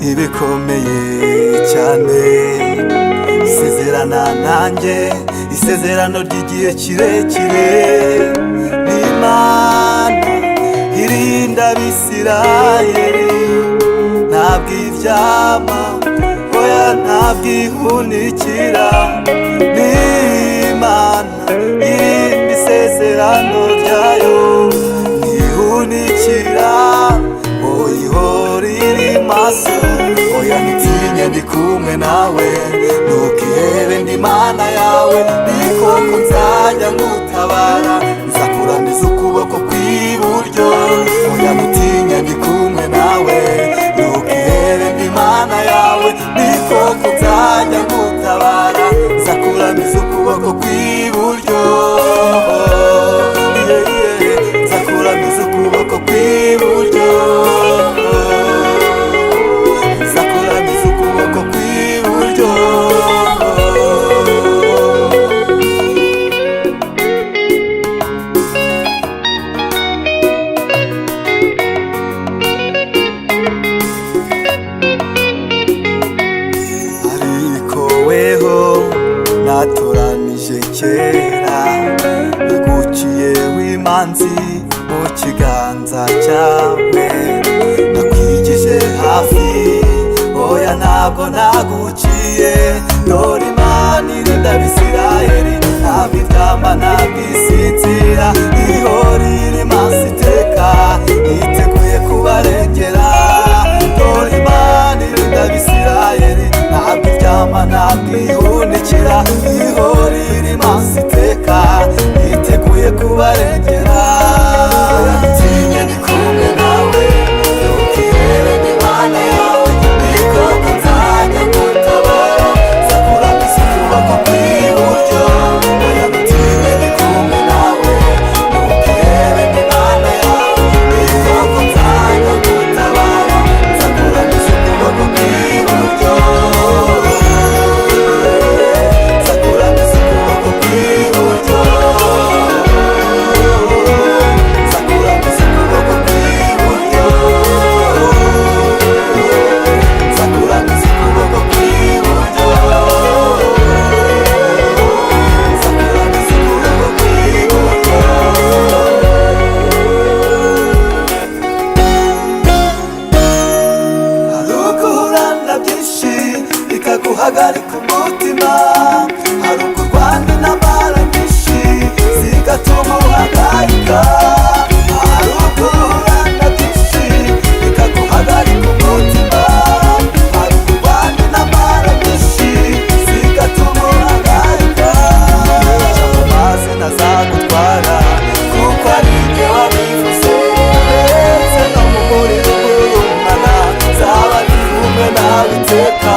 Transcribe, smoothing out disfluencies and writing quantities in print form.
ibikomeye cyane. Isezerana nanjye, isezerano ry'igihe kirekire. N'Imana irinda Abisirayeli, ntabwo iryama, oya ntabwo ihunikira. N'Imana irinda isezerano ryayo, ntihunikira, oya ihora iri maso. Oya ntitinye, ndi kumwe nawe, ntukihebe, ndi Imana yawe. Ni koko nzajya ngutabara, nzakuramiza ukuboko kw'iburyo. Oya ntutinye, ndi kumwe nawe, ntukihebe, ndi Imana yawe. Ni koko nzajya ngutabara, nzakuramiza ukuboko kw'iburyo. Nzakuramiza ukuboko kw'iburyo, nzakuramiza ukuboko kw'iburyo. Ariko weho natoranije kera, naguciye w'imanzi mu kiganza cyawe. Nakwigije hafi, oya ntabwo naguciye. Dore Imana irinda Abisirayeli, ntabwo iryama, ntabwo isinzira, ihora iri maso iteka, yiteguye kubarengera. Dore Imana irinda Abisirayeli, ntabwo iryama, ntabwo ihunikira, ihora iri maso iteka, yiteguye kubarengera. Oya ntutinye, ndi kumwe nawe, ntukihebe, ndi Imana yawe. Ni koko nzajya ngutabara, nzakuramiza ukuboko kw'iburyo. Oya ntutinye, ndi kumwe nawe, ntukihebe, ndi Imana yawe. Ni koko nzajya ngutabara, nzakuramiza ukuboko kw'iburyo. Nzakuramiza ukuboko kw'iburyo, nzakuramiza ukuboko kw'iburyo, nzakuramiza ukuboko kw'iburyo, nzakuramiza ukuboko kw'iburyo. Hari uguhorana byinshi bikaguhagarika umutima, hari ukurwana intambara nyinshi zigatuma uhangayika. Hari uguhorana byinshi bikaguhagarika umutima, hari ukurwana intambara nyinshi zigatuma uhangayika. Maze ntazagutwara, kuko ari jye wabivuze, ndetse no mu muriro ugurumana, nzaba ndi kumwe nawe iteka.